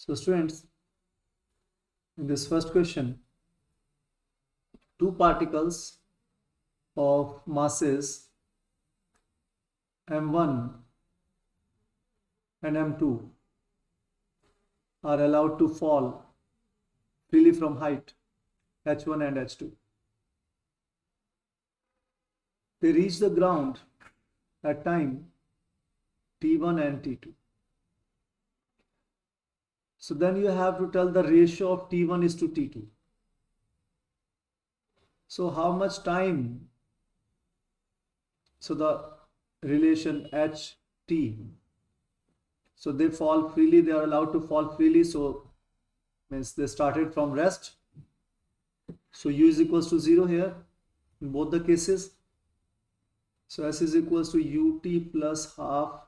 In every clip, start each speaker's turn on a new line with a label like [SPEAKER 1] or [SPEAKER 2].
[SPEAKER 1] So students, in this first question, two particles of masses m1 and m2 are allowed to fall freely from height h1 and h2. They reach the ground at time t1 and t2. So then you have to tell the ratio of t1 is to t2. So how much time? So the relation ht. So they fall freely, they are allowed to fall freely. So means they started from rest. So u is equals to 0 here in both the cases. So s is equals to ut plus half.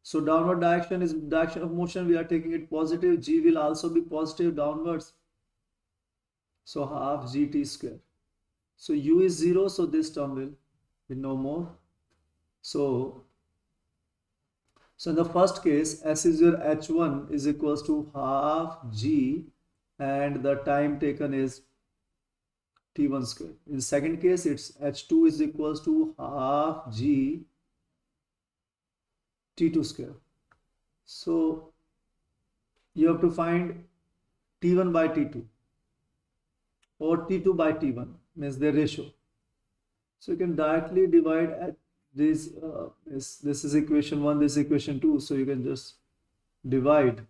[SPEAKER 1] So downward direction is direction of motion. We are taking it positive. G will also be positive downwards. So half gt square. So u is 0. So this term will be no more. So in the first case, s is your h1 is equals to half g and the time taken is t1 square. In the second case, it's h2 is equals to half g t2 square. So you have to find t1 by t2 or t2 by t1 means their ratio. So you can directly divide at this this is equation 1, this is equation 2, so you can just divide.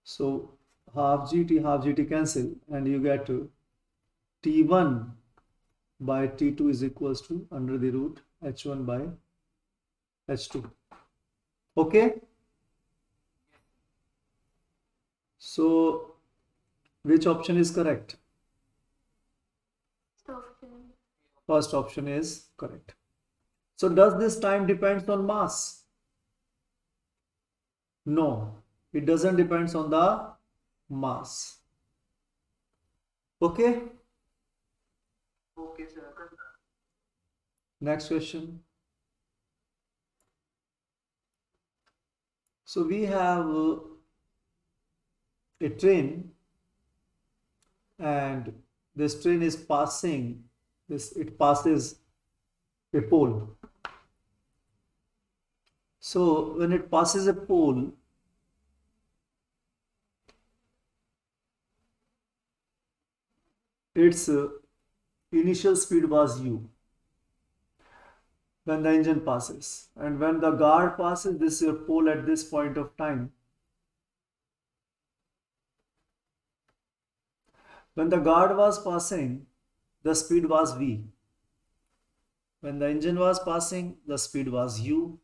[SPEAKER 1] So half gt cancel and you get t1 by t2 is equals to under the root h1 by h2. Okay, so which option is correct? First option is correct. So does this time depends on mass? No, it doesn't depends on the mass. Okay.
[SPEAKER 2] Okay, sir.
[SPEAKER 1] Next question. So we have a train and this train is passing it passes a pole. So when it passes a pole, its initial speed was u when the engine passes, and when the guard passes this pole at this point of time, when the guard was passing, the speed was v. When the engine was passing, the speed was u.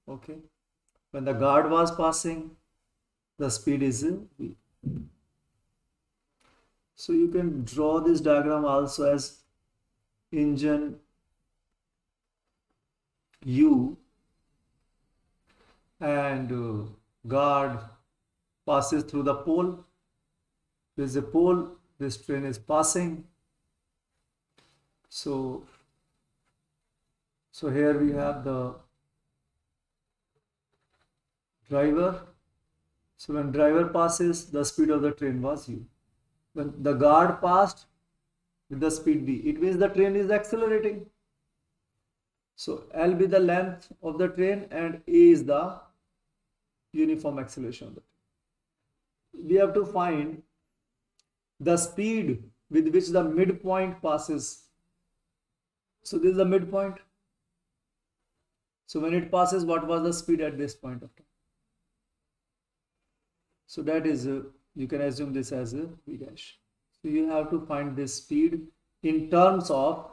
[SPEAKER 1] Okay. When the guard was passing, the speed is v. So you can draw this diagram also as engine u and guard passes through the pole. There is a pole, this train is passing. So here we have the driver. So when driver passes, the speed of the train was u. When the guard passed with the speed v, it means the train is accelerating. So L be the length of the train and A is the uniform acceleration of the train. We have to find the speed with which the midpoint passes. So this is the midpoint. So when it passes, what was the speed at this point of time? So that is, you can assume this as a v dash. So you have to find this speed in terms of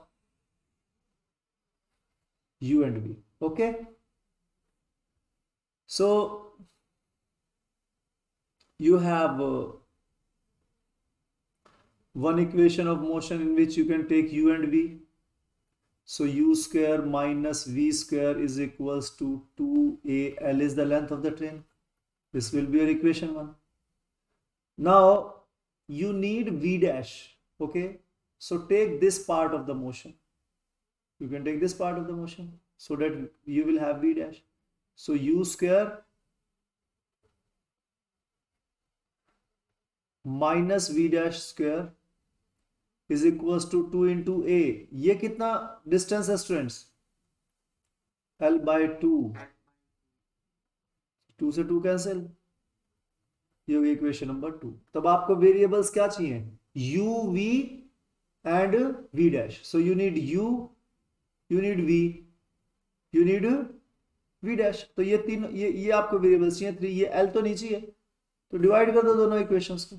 [SPEAKER 1] u and v. Okay. So you have one equation of motion in which you can take u and v. So u square minus v square is equals to 2a. L is the length of the train. This will be your equation 1. Now you need v dash. Okay. So take this part of the motion. You can take this part of the motion so that you will have v dash. So u square minus v dash square is equal to 2 into a. ये कितना distance है students? L by 2। 2 से 2 cancel, ये होगी equation number 2। तब आपको variables क्या चाहिए? u v and v dash. So you need u, you need v, you need v dash. तो ये तीन, ये आपको वेरिएबल्स चाहिए 3। ये l तो नहीं चाहिए, तो डिवाइड कर दो दोनों इक्वेशंस को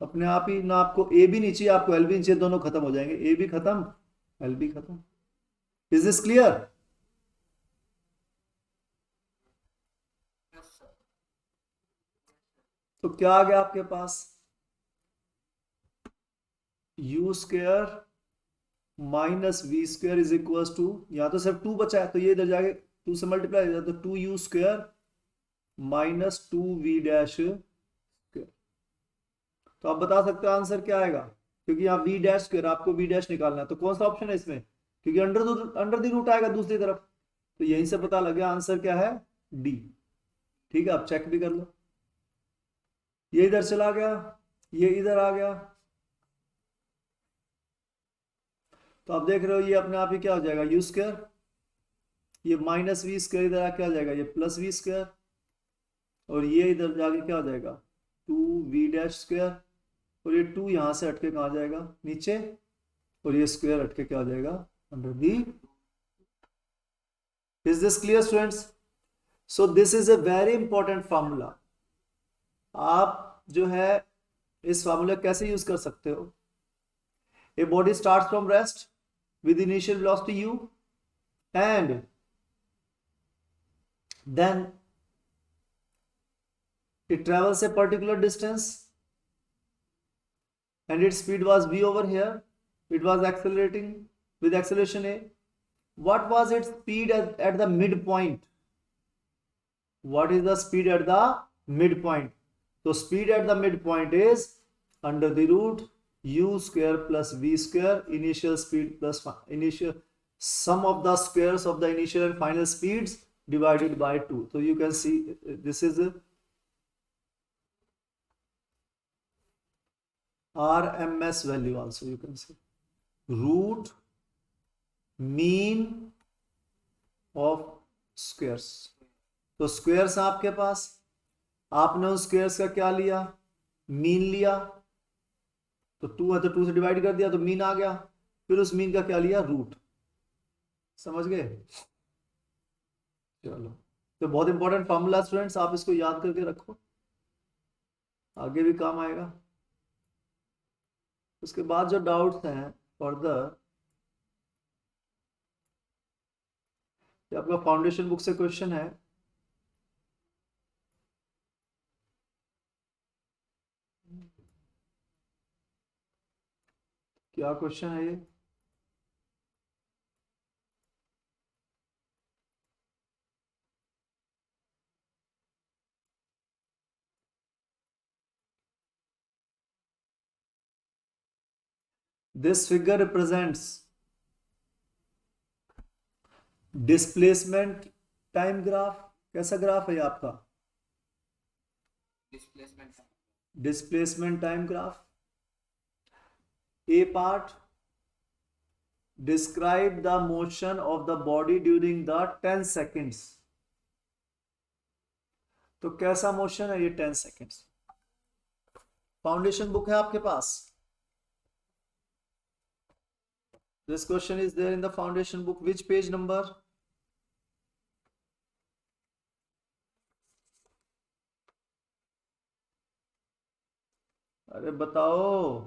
[SPEAKER 1] अपने आप ही। ना आपको a भी नहीं चाहिए, आपको l भी नहीं चाहिए, दोनों खत्म हो जाएंगे, a भी खत्म, l भी खत्म। Is this clear? तो क्या आ गया आपके पास? u square minus v square is equal to, यहां तो सिर्फ 2 बचा है, तो ये इधर जाके 2 से मल्टीप्लाई हो जाए, तो 2u square minus 2v dash square. तो आप बता सकते हो आंसर क्या आएगा, क्योंकि यहाँ v डैश स्क्वायर, आपको v डैश निकालना है, तो कौन सा ऑप्शन है इसमें? क्योंकि अंडर द रूट आएगा दूसरी तरफ, तो यहीं से पता लग गया आंसर क्या है, डी। ठीक है, आप चेक भी कर लो। ये इधर चला गया, ये इधर आ गया, तो आप देख रहे हो ये अपने आप ही क्या हो जाएगा, यू स्क्वायर, ये माइनस वी स्क्वायर इधर आके क्या हो जाएगा, ये प्लस वी स्क्वायर, और ये इधर जाके क्या हो जाएगा, 2v डैश स्क्वायर, और ये 2 यहां से हटके कहा जाएगा नीचे, और ये स्क्वायर हटके क्या हो जाएगा, under the. Is this clear students? So this is a very important formula. आप जो है इस फार्मूला कैसे यूज कर सकते हो? A body starts from rest with initial velocity u, and then it travels a particular distance, and its speed was v over here. It was accelerating with acceleration a. What was its speed at the midpoint? What is the speed at the midpoint? So speed at the midpoint is under the root u square plus v square, initial speed plus initial sum of the squares of the initial and final speeds divided by 2. So you can see this is RMS value, also you can say root mean of squares. तो squares आपके पास, आपने उन squares का क्या लिया, mean लिया, तो 2 है तो 2 से डिवाइड कर दिया तो मीन आ गया, फिर उस मीन का क्या लिया, रूट। समझ गए? चलो, तो बहुत इंपॉर्टेंट फॉर्मूला स्टूडेंट्स, आप इसको याद करके रखो, आगे भी काम आएगा। उसके बाद जो डाउट्स हैं फर्दर, आपका फाउंडेशन बुक से क्वेश्चन है, क्या क्वेश्चन है ये? This figure represents displacement time graph. कैसा ग्राफ है ये आपका? Displacement time graph. A part, describe the motion of the body during the 10 seconds. तो कैसा मोशन है ये 10 सेकेंड्स? फाउंडेशन बुक है आपके पास? This question is there in the foundation book. Which page number? अरे बताओ,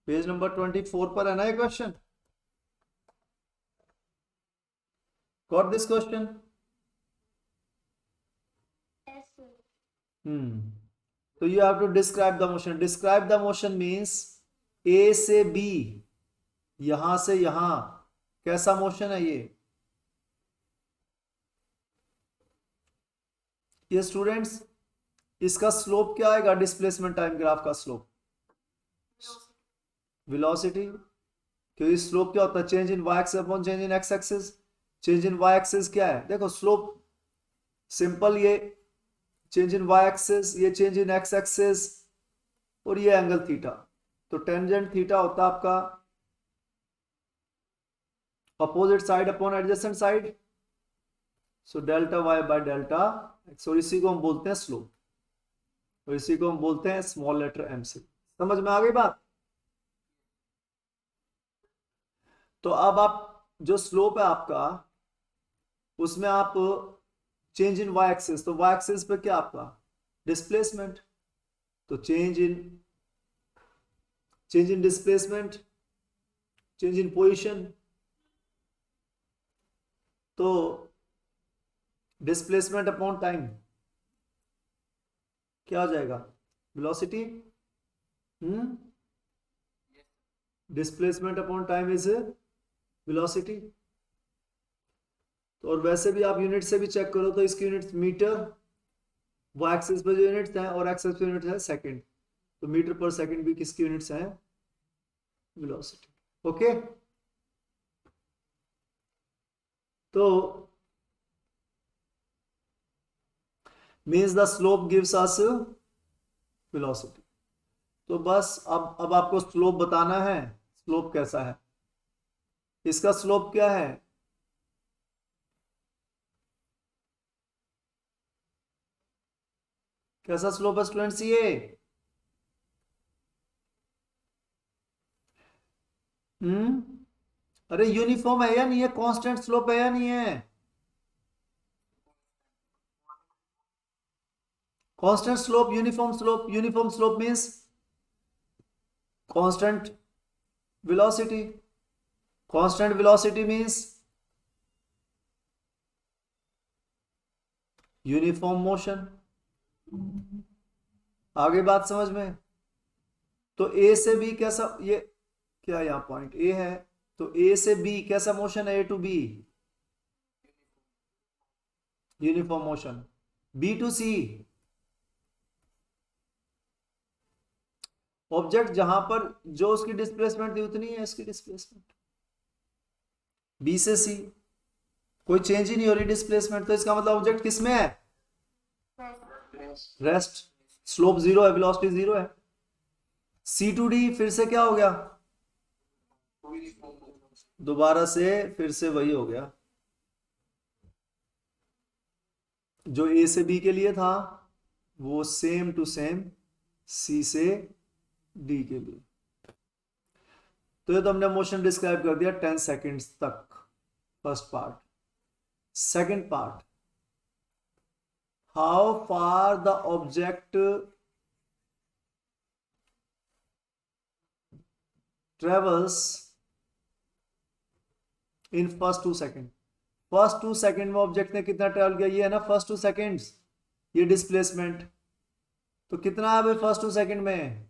[SPEAKER 1] पेज नंबर 24 पर है ना ये question? Got this question?
[SPEAKER 3] Yes, sir.
[SPEAKER 1] So you have to describe the motion. Describe the motion means A से B, यहां से यहां कैसा मोशन है ये स्टूडेंट्स, इसका स्लोप क्या आएगा? डिस्प्लेसमेंट टाइम ग्राफ का स्लोप वेलोसिटी, क्योंकि स्लोप क्या होता है? Change in y axis upon change in x axis. Change in y axis क्या है? देखो स्लोप सिंपल, ये चेंज इन वाई एक्सिस, ये चेंज इन एक्स एक्सिस, और ये एंगल थीटा। तो टेंजेंट थीटा होता है आपका opposite side upon adjacent side, so delta y by delta x, और इसी को हम बोलते हैं स्लोप, और इसी को हम बोलते हैं स्मॉल लेटर एम से। समझ में आ गई बात? तो अब आप जो स्लोप है आपका, उसमें आप चेंज इन वाई एक्सिस, तो वाई एक्सिस पे क्या आपका डिस्प्लेसमेंट, तो change in displacement, change in position, तो डिस्प्लेसमेंट अपॉन टाइम क्या हो जाएगा, velocity. Displacement upon time is velocity. तो और वैसे भी आप यूनिट से भी चेक करो तो इसकी यूनिट मीटर, वो एक्सिस पे जो यूनिट्स हैं, और एक्सिस पे यूनिट है सेकंड, तो मीटर पर सेकंड भी किसकी यूनिट्स हैं, वेलोसिटी। ओके, तो means the slope gives us velocity. तो बस अब आपको स्लोप बताना है, स्लोप कैसा है, इसका स्लोप क्या है, कैसा स्लोप है स्टूडेंट्स ये, अरे यूनिफॉर्म है या नहीं है, कांस्टेंट स्लोप है या नहीं है, constant slope, uniform slope, uniform slope means constant velocity, constant velocity means uniform motion. आगे बात समझ में? तो ए से बी कैसा, ये क्या यहां पॉइंट ए है, तो ए से बी कैसा मोशन है, A to B uniform motion, B to C object जहां पर जो उसकी डिस्प्लेसमेंट थी उतनी है इसकी डिस्प्लेसमेंट, बी से सी कोई चेंज ही नहीं हो रही डिस्प्लेसमेंट, तो इसका मतलब ऑब्जेक्ट किस में है, रेस्ट, स्लोप जीरो है, वेलोसिटी जीरो है। सी टू डी फिर से क्या हो गया, दोबारा से फिर से वही हो गया जो ए से बी के लिए था, वो सेम टू सेम सी से डी के लिए। तो ये तो हमने मोशन डिस्क्राइब कर दिया 10 सेकेंड्स तक, first part. Second part, how far the object travels in first 2 second, first 2 second में ऑब्जेक्ट ने कितना ट्रेवल किया, ये है ना फर्स्ट 2 सेकेंड्स, ये डिस्प्लेसमेंट, तो कितना है भाई फर्स्ट 2 सेकेंड में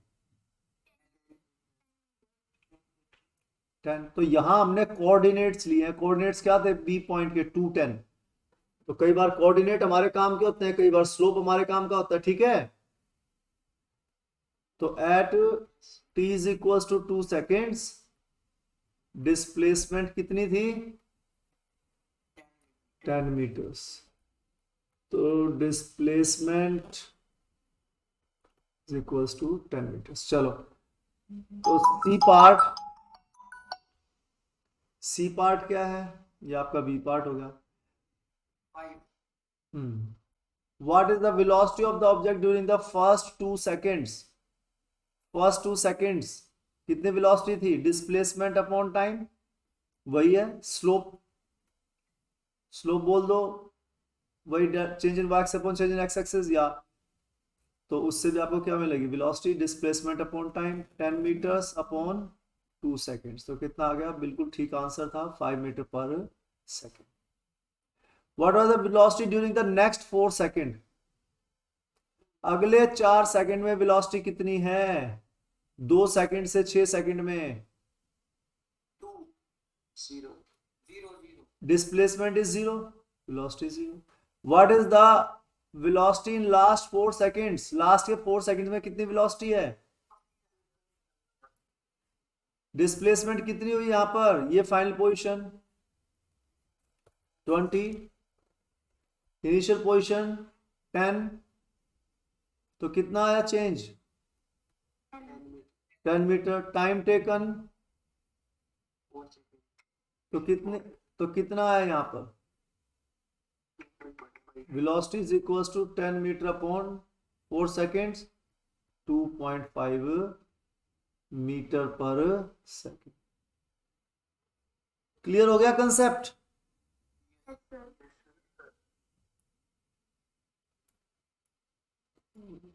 [SPEAKER 1] 10। तो यहां हमने कोऑर्डिनेट्स लिए हैं, कोऑर्डिनेट्स क्या थे बी पॉइंट के 2 10, तो कई बार कोऑर्डिनेट हमारे काम के होते हैं, कई बार स्लोप हमारे काम का होता है, ठीक है। तो at t is equal to 2 seconds displacement कितनी थी 10 मीटर्स, तो displacement is equal to 10 metres. चलो, तो सी पार्ट क्या है, ये आपका बी पार्ट होगा। What is the velocity of the object during the first 2 seconds, first 2 seconds कितनी वेलोसिटी थी, डिस्प्लेसमेंट अपॉन टाइम, वही है स्लोप, स्लोप बोल दो, वही change in y x upon change in x axis, या तो उससे भी आपको क्या मिलेगी, velocity displacement upon time 10 metres upon 2 seconds, तो कितना आ गया, बिल्कुल ठीक आंसर था 5 मीटर पर second. What was the velocity during the next 4 second, अगले 4 सेकेंड में वेलोसिटी कितनी है, 2 सेकेंड से 6 सेकेंड में, displacement is zero, velocity zero. What is the velocity in last 4 seconds, last के 4 सेकेंड में कितनी वेलोसिटी है, डिस्प्लेसमेंट कितनी हुई यहां पर, ये फाइनल पोजीशन 20, इनिशियल पोजीशन 10, तो कितना आया change 10 metre. Time taken
[SPEAKER 2] 4 second.
[SPEAKER 1] तो कितना है यहाँ पर?
[SPEAKER 2] 2.5
[SPEAKER 1] velocity is equal to 10 metre upon 4 seconds, 2.5 metre पर सेकेंड। क्लियर हो गया कंसेप्ट?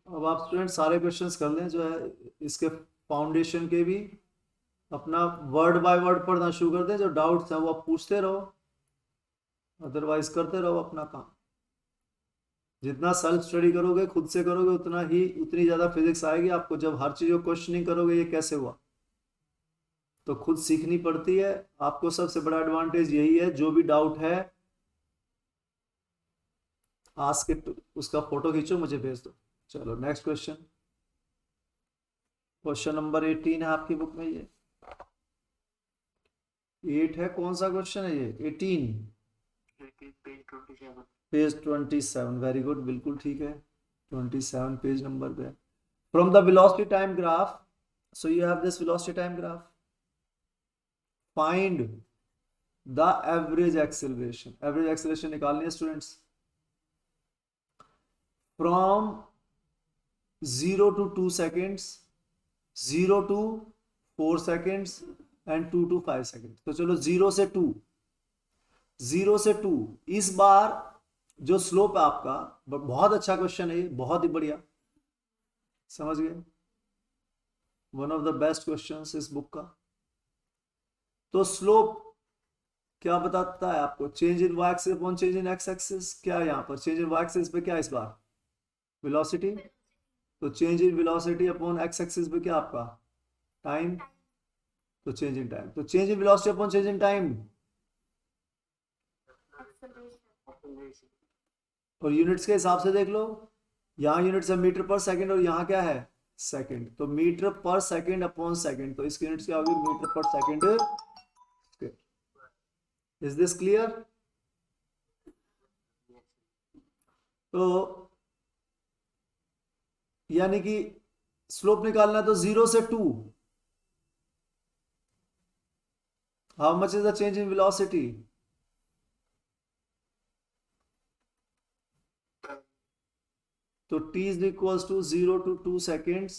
[SPEAKER 1] अब आप स्टूडेंट सारे क्वेश्चंस कर लें जो है इसके फाउंडेशन के भी, अपना वर्ड बाय वर्ड पढ़ना शुरू कर दें। जो डाउट्स हैं वो आप पूछते रहो, अदरवाइज करते रहो अपना काम। जितना सेल्फ स्टडी करोगे, खुद से करोगे, उतनी ज्यादा फिजिक्स आएगी आपको। जब हर चीज को क्वेश्चनिंग करोगे ये कैसे हुआ, तो खुद सीखनी पड़ती है। आपको सबसे बड़ा एडवांटेज यही है, जो भी डाउट है आस्क इट, उसका फोटो खींचो मुझे भेज दो। चलो नेक्स्ट क्वेश्चन। क्वेश्चन नंबर 18 है आपकी बुक में। ये 8 है, कौन सा क्वेश्चन है ये? 18 पेज 27। वेरी गुड, बिल्कुल ठीक है। 27 पेज नंबर पे। From the velocity time graph, so you have this velocity time graph, find the average acceleration. Average acceleration निकालनी है students. From 0 to 2 seconds, 0 to 4 seconds and 2 to 5 seconds। तो चलो 0 से 2, 0 से 2। इस बार जो स्लोप है आपका, बहुत अच्छा क्वेश्चन है ये, बहुत ही बढ़िया, समझ गए? One of the best questions इस बुक का। तो स्लोप क्या बताता है आपको? Change in y axis upon change in x axis. क्या है यहाँ पर? चेंज इन वाई एक्सिस पे क्या इस बार? वेलोसिटी। तो change in velocity upon x axis पे क्या आपका? टाइम। तो चेंज इन टाइम। तो change in velocity upon change in time, और यूनिट्स के हिसाब से देख लो। यहाँ यूनिट्स है मीटर पर सेकंड, और यहाँ क्या है? सेकंड। तो मीटर पर सेकंड अपॉन सेकंड, तो इसकी यूनिट्स क्या होगी? मीटर पर सेकंड। Is this clear? तो यानी कि स्लोप निकालना है तो 0 से 2, how much is the change in velocity? तो t is equals to 0 to 2 seconds,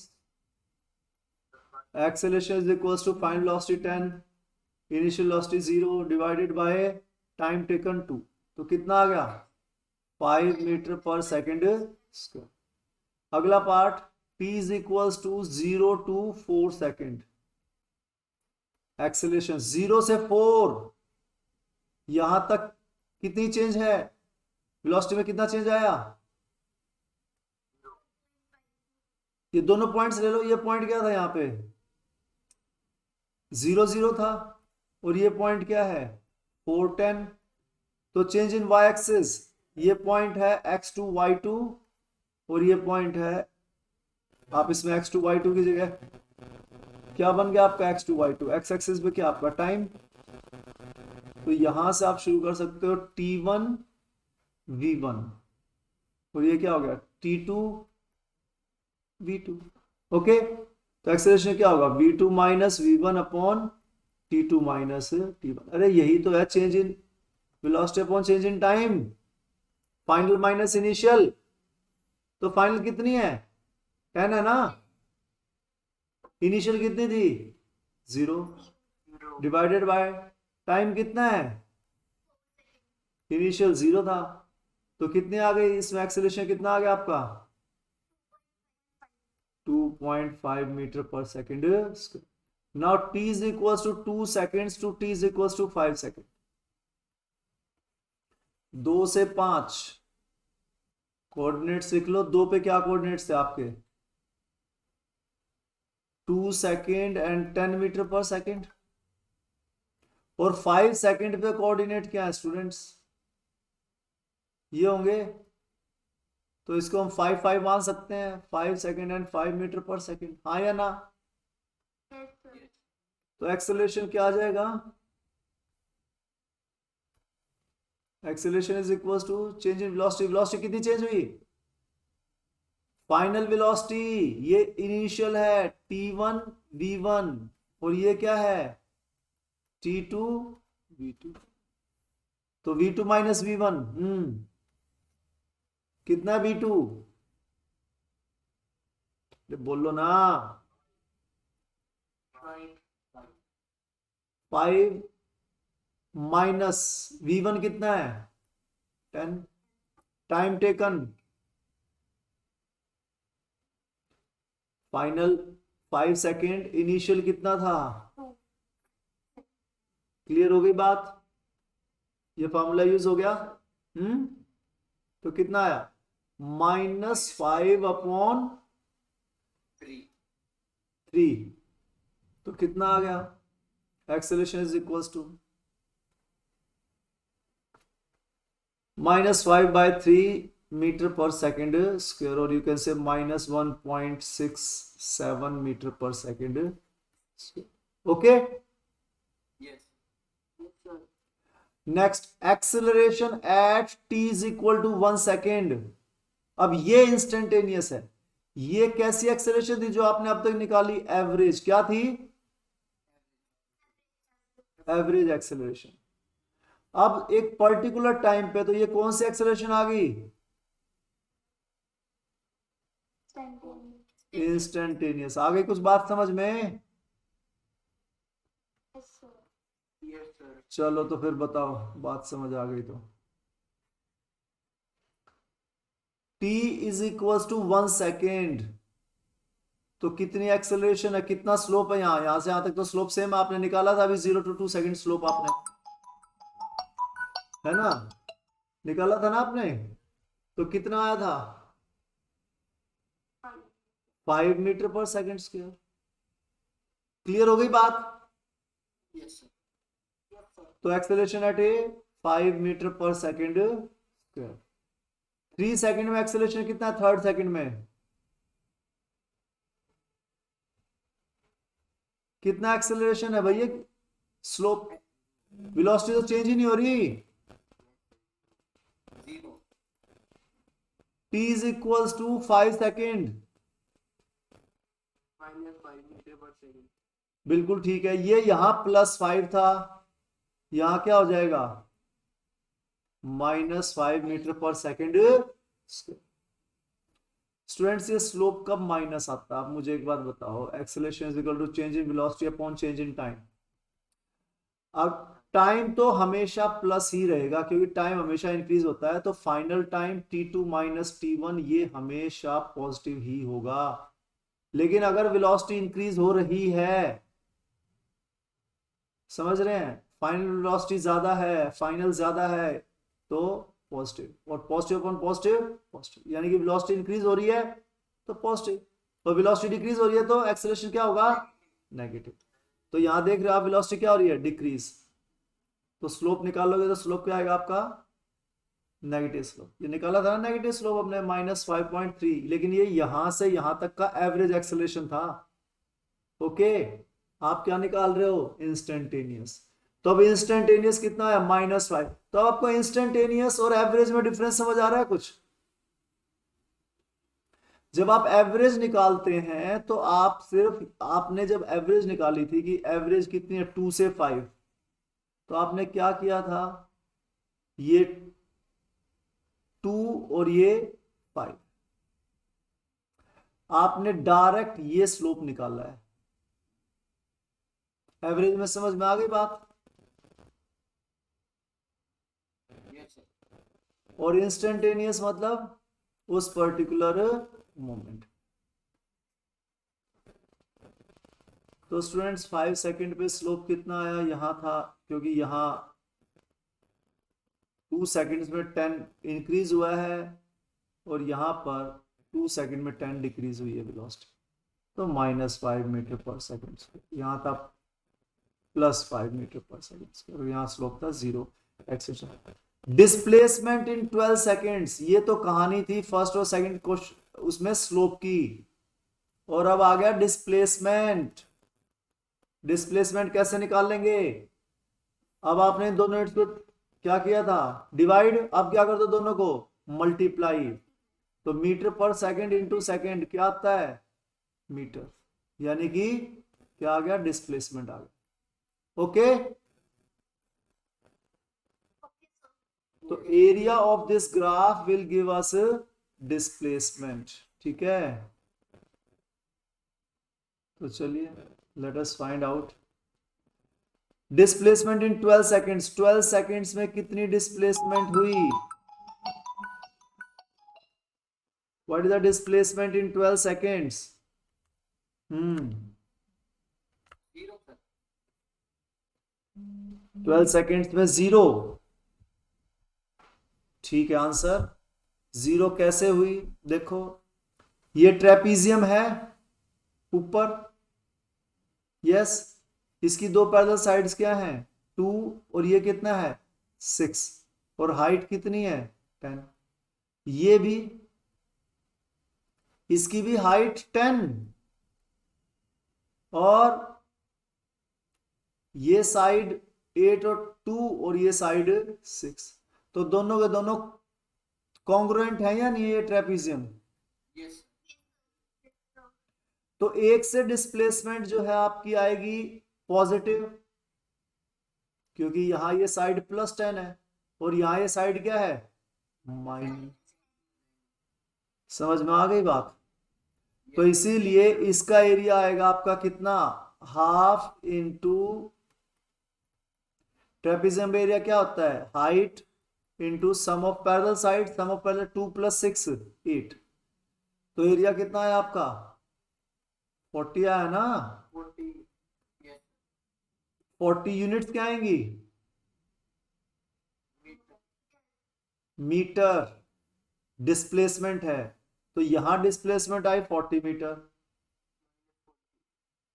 [SPEAKER 1] acceleration is equals to final velocity 10, initial velocity 0 divided by time taken 2। तो कितना आ गया? 5 मीटर पर सेकेंड स्क्वायर। अगला part, t is equals to 0 to 4 second, acceleration 0 से 4, यहां तक कितनी चेंज है? वेलोसिटी में कितना चेंज आया? ये दोनों पॉइंट्स ले लो। ये पॉइंट क्या था यहाँ पे? 0 0 था, और ये पॉइंट क्या है? 4 10। तो चेंज इन वाई एक्सिस, ये पॉइंट है x2 y2, और ये पॉइंट है, आप इसमें x2 y2 की जगह क्या बन गया आपका? x2 y2। एक्स एक्सिस पे क्या आपका? टाइम। तो यहां से आप शुरू कर सकते हो t1 v1, और ये क्या हो गया? t2 v2। ओके, तो एक्सेलरेशन क्या होगा? v2 minus v1 upon t2 minus t1। अरे यही तो है change in velocity upon change in time, final minus initial. तो फाइनल कितनी है? 10 है ना? इनिशियल कितनी थी? 0 डिवाइडेड बाय टाइम कितना है? इनिशियल 0 था, तो कितनी आ गई इसमें? एक्सेलरेशन कितना आ गया आपका? 2.5 मीटर पर second. Now t is equals to 2 seconds to t is equals to 5 seconds। 2 से 5 कोऑर्डिनेट्स लिख लो। 2 पे क्या कोऑर्डिनेट्स थे आपके? 2 सेकेंड एंड 10 मीटर पर सेकेंड। और 5 सेकेंड पे कोऑर्डिनेट क्या है स्टूडेंट्स? ये होंगे। तो इसको हम 5 5 मान सकते हैं, 5 सेकेंड एंड 5 मीटर पर सेकेंड। हाँ या ना? तो एक्सेलरेशन क्या आ जाएगा? Acceleration is equal to change in velocity. Velocity कितनी चेंज हुई? फाइनल वेलोसिटी, ये इनिशियल है t1 v1 और ये क्या है t2 v2, तो v2 माइनस v1 कितना v2, बोलो ना, 5 माइनस v1 कितना है 10, time taken final 5 second, initial कितना था, क्लियर हो गई बात, ये फॉर्मूला यूज हो गया। तो कितना आया -5/3, तो कितना आ गया, acceleration is equals to -5/3 metre पर सेकेंड स्क्वायर, और यू कैन से -1.67 मीटर पर second. Okay, next acceleration at t is equal to 1 second. अब ये इंस्टेंटेनियस है, ये कैसी एक्सेलरेशन थी जो आपने अब तक निकाली, एवरेज, क्या थी, एवरेज एक्सेलरेशन। अब एक पर्टिकुलर टाइम पे तो ये कौन सी एक्सेलरेशन आ गई, इंस्टेंटेनियस आ गई, कुछ बात समझ में, चलो तो फिर बताओ, बात समझ आ गई तो t is equal to 1 second, तो कितनी एक्सेलरेशन है, कितना स्लोप है, यहां से यहां तक तो स्लोप सेम आपने निकाला था अभी, 0 to 2 सेकेंड स्लोप आपने, है ना, निकाला था ना आपने, तो कितना आया था 5 मीटर पर सेकेंड स्क्वायर। क्लियर हो गई बात, तो एक्सेलरेशन एट ए 5 मीटर पर सेकेंड स्क्वायर। 3 सेकेंड में एक्सेलरेशन कितना है, थर्ड सेकेंड में कितना एक्सेलरेशन है भैया, स्लोप, वेलोसिटी तो चेंज ही नहीं हो रही, t is equals to 5 second, बिल्कुल ठीक है, ये यहां +5 था, यहां क्या हो जाएगा -5 मीटर पर सेकेंड। स्टूडेंट्स ये स्लोप कब माइनस आता है, आप मुझे एक बात बताओ, acceleration is equal to change in velocity upon change in time. अब टाइम तो हमेशा प्लस ही रहेगा क्योंकि टाइम हमेशा इंक्रीज होता है, तो final time t2 minus t1 ये हमेशा पॉजिटिव ही होगा। लेकिन अगर वेलोसिटी इंक्रीज हो रही है, समझ रहे हैं, फाइनल वेलोसिटी ज्यादा है, फाइनल ज्यादा है, तो पॉजिटिव, और पॉजिटिव अपॉन पॉजिटिव पॉजिटिव, यानी कि वेलोसिटी इंक्रीज हो रही है तो पॉजिटिव, और वेलोसिटी डिक्रीज हो रही है तो एक्सेलरेशन क्या होगा, नेगेटिव। तो यहां देख रहे हो आप, वेलोसिटी क्या हो रही है, डिक्रीज, तो स्लोप निकालोगे तो स्लोप क्या आएगा आपका, नेगेटिव स्लोप। ये निकाला था ना नेगेटिव स्लोप अपने -5.3, लेकिन ये यहां से यहां तक का एवरेज एक्सेलरेशन था। ओके, आप क्या निकाल रहे हो, इंस्टेंटेनियस। तो अब इंस्टेंटेनियस कितना है, -5। तो आपको इंस्टेंटेनियस और एवरेज में डिफरेंस समझ आ रहा है कुछ, जब आप एवरेज निकालते हैं तो आप सिर्फ, आपने जब एवरेज निकाली थी कि एवरेज कितनी है 2 से 5, तो आपने क्या किया था, ये 2 और ये 5, आपने डायरेक्ट ये स्लोप निकाला है, एवरेज में समझ में आ गई बात। और इंस्टेंटेनियस मतलब उस पर्टिकुलर मोमेंट। तो स्टूडेंट्स 5 सेकंड पे स्लोप कितना आया, यहां था, क्योंकि यहां 2 सेकंड्स में 10 इंक्रीज हुआ है और यहां पर 2 सेकंड में 10 डिक्रीज हुई है वेलोसिटी, तो -5 मीटर पर सेकंड, यहां था +5 मीटर पर सेकंड, और यहां स्लोप था 0 एक्सेलरेशन। डिस्प्लेसमेंट इन 12 सेकेंड्स, ये तो कहानी थी फर्स्ट और सेकंड क्वेश्चन उसमें स्लोप की, और अब आ गया डिस्प्लेसमेंट। डिस्प्लेसमेंट कैसे निकाल लेंगे, अब आपने दोनों यूनिट्स को क्या किया था, डिवाइड, अब क्या कर दो दोनों को मल्टीप्लाई, तो मीटर पर सेकंड इंटू सेकंड क्या आता है, मीटर, यानी कि क्या आ गया, डिस्प्लेसमेंट आ गया। ओके, तो area of this graph will give us displacement. ठीक है, तो चलिए let us find out displacement in 12 seconds. 12 seconds में कितनी डिस्प्लेसमेंट हुई? What is the displacement in 12 seconds?
[SPEAKER 2] 0 sir.
[SPEAKER 1] 12 seconds में 0। ठीक है, आंसर 0 कैसे हुई? देखो, ये ट्रेपीजियम है ऊपर, यस, इसकी दो पैरेलल साइड्स क्या हैं? 2, और ये कितना है? 6, और हाइट कितनी है? 10। ये भी, इसकी भी हाइट 10, और ये साइड 8 और 2, और ये साइड 6, तो दोनों के दोनों कॉन्ग्रुएंट है या नहीं ये ट्रेपीजियम?
[SPEAKER 2] यस।
[SPEAKER 1] तो एक से डिस्प्लेसमेंट जो है आपकी आएगी पॉजिटिव, क्योंकि यहां ये साइड +10 है, और यहां ये साइड क्या है? माइनस। समझ में आ गई बात? तो इसीलिए इसका एरिया आएगा आपका कितना? हाफ इंटू, ट्रेपीजियम एरिया क्या होता है? Height into sum of parallel side, sum of parallel 2 + 6 8, तो एरिया कितना है आपका? 40 आया ना?
[SPEAKER 2] 40। यस।
[SPEAKER 1] 40 यूनिट्स क्या आएंगी?
[SPEAKER 2] मीटर।
[SPEAKER 1] मीटर डिस्प्लेसमेंट है, तो यहां डिस्प्लेसमेंट आई 40 मीटर,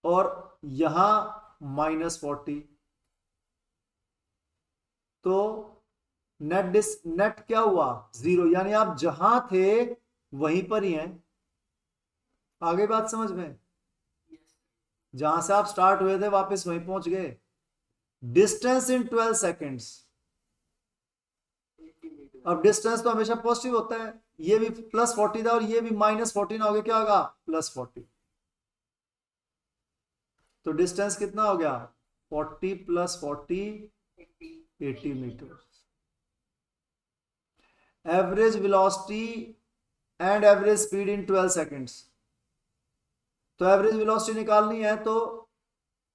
[SPEAKER 1] और यहां -40, तो नेट क्या हुआ? 0, यानी आप जहां थे वहीं पर ही हैं। आगे बात समझ में?
[SPEAKER 2] यस।
[SPEAKER 1] जहां से आप स्टार्ट हुए थे वापस वहीं पहुंच गए। Distance in 12 seconds.
[SPEAKER 2] 80 मीटर।
[SPEAKER 1] अब डिस्टेंस तो हमेशा पॉजिटिव होता है, ये भी +40 था और ये भी -14 हो गया, क्या होगा? +40। तो डिस्टेंस कितना हो गया? 40 + 40 80 metre. Average velocity and average speed in 12 seconds. तो एवरेज वेलोसिटी निकालनी है, तो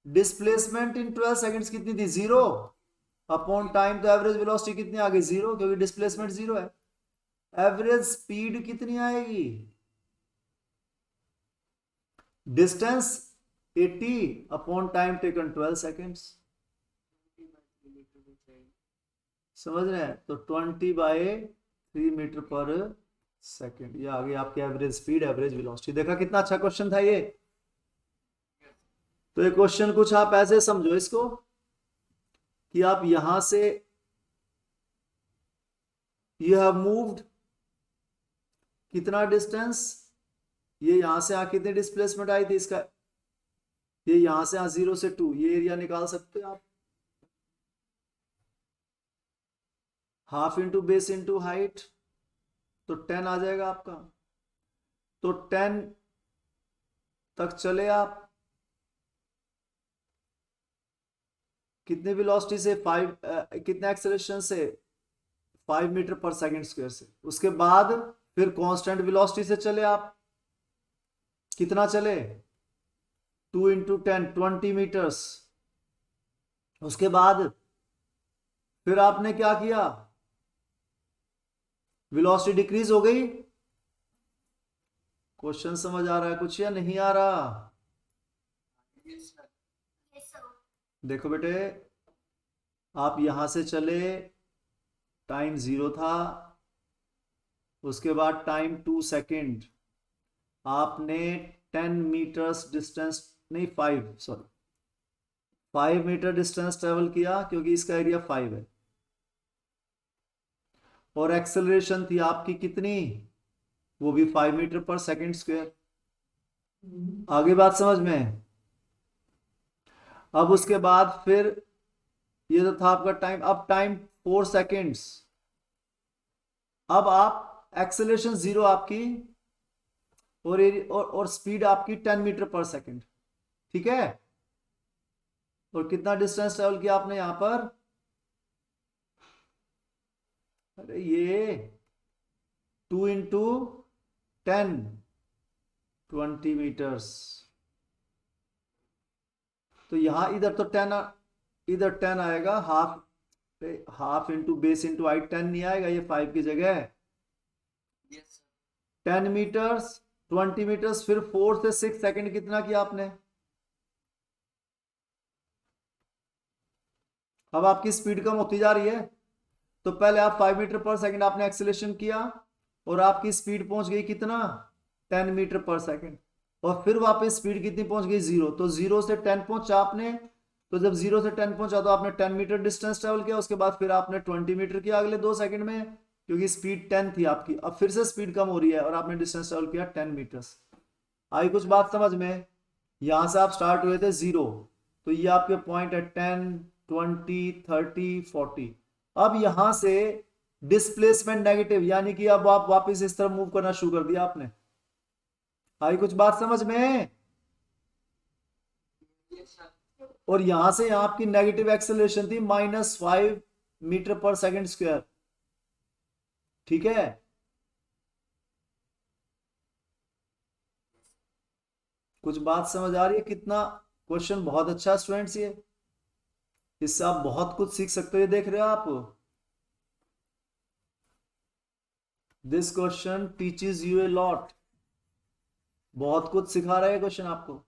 [SPEAKER 1] डिस्प्लेसमेंट इन 12 सेकेंड्स कितनी थी? 0 अपॉन टाइम, तो एवरेज वेलोसिटी कितनी आ गई? 0, क्योंकि डिस्प्लेसमेंट 0 है। एवरेज स्पीड कितनी आएगी? Distance 80 upon time taken 12 seconds. समझ रहे हैं? तो 20/3 मीटर पर सेकेंड, ये आ गई आपकी एवरेज स्पीड, एवरेज वेलोसिटी। देखा कितना अच्छा क्वेश्चन था ये? तो ये क्वेश्चन कुछ आप ऐसे समझो इसको, कि आप यहां से यू हैव मूव्ड कितना डिस्टेंस, ये यहां से कितनी डिस्प्लेसमेंट आई थी इसका, ये यहां से 0 से 2, ये एरिया निकाल सकते हैं आप। Half into base into height, तो 10 आ जाएगा आपका। तो 10 तक चले आप कितने वेलोसिटी से? 5 कितने एक्सेलरेशन से? 5 मीटर पर सेकेंड स्क्वायर से। उसके बाद फिर कांस्टेंट वेलोसिटी से चले आप, कितना चले? 2 × 10 20 मीटर्स। उसके बाद फिर आपने क्या किया? वेलोसिटी डिक्रीज हो गई। क्वेश्चन समझ आ रहा है कुछ या नहीं आ रहा?
[SPEAKER 2] Yes sir.
[SPEAKER 1] देखो बेटे, आप यहां से चले, टाइम 0 था, उसके बाद टाइम 2 सेकेंड, आपने 10 मीटर्स डिस्टेंस, नहीं 5 मीटर डिस्टेंस ट्रेवल किया, क्योंकि इसका एरिया 5 है, और एक्सेलरेशन थी आपकी कितनी? वो भी 5 मीटर पर सेकेंड स्क्वायर। आगे बात समझ में? अब उसके बाद फिर ये तो था आपका टाइम, अब टाइम 4 सेकेंड्स, अब आप एक्सेलरेशन 0 आपकी, और स्पीड आपकी 10 मीटर पर सेकेंड। ठीक है, और कितना डिस्टेंस ट्रेवल किया आपने यहां पर? अरे ये 2 इंटू 10, 20 मीटर्स। तो यहां इधर तो 10, इधर 10 आएगा, half into base into height 10 नहीं आएगा, ये 5 की जगह
[SPEAKER 2] Yes, sir.
[SPEAKER 1] 10 मीटर्स, 20 मीटर्स, फिर 4 से 6 सेकंड कितना किया आपने? अब आपकी स्पीड कम होती जा रही है, तो पहले आप 5 मीटर पर सेकंड आपने एक्सेलेरेशन किया और आपकी स्पीड पहुंच गई कितना? 10 मीटर पर सेकंड। और फिर वापस स्पीड कितनी पहुंच गई? 0। तो 0 से 10 पहुंचा आपने। तो जब 0 से 10 पहुंचा तो आपने 10 मीटर डिस्टेंस ट्रेवल किया, उसके बाद फिर आपने 20 मीटर किया अगले 2 सेकंड में, क्योंकि स्पीड 10 थी आपकी। अब फिर से स्पीड कम हो रही है और आपने डिस्टेंस ट्रेवल किया 10 मीटर्स। आई कुछ बात समझ में? यहां से आप स्टार्ट हुए थे 0, तो ये आपके पॉइंट है 10, 20, 30, 40। अब यहां से डिस्प्लेसमेंट नेगेटिव, यानी कि अब आप वापस इस तरफ मूव करना शुरू कर दिया आपने। आई कुछ बात समझ में?
[SPEAKER 2] Yes, sir.
[SPEAKER 1] और यहां से यहां आपकी नेगेटिव एक्सेलरेशन थी -5 मीटर पर सेकंड स्क्वायर। ठीक है, कुछ बात समझ आ रही है? कितना क्वेश्चन बहुत अच्छा स्टूडेंट्स, ये इससे आप बहुत कुछ सीख सकते हो। ये देख रहे हो आप, this question teaches U a lot. बहुत कुछ सिखा रहा है क्वेश्चन आपको,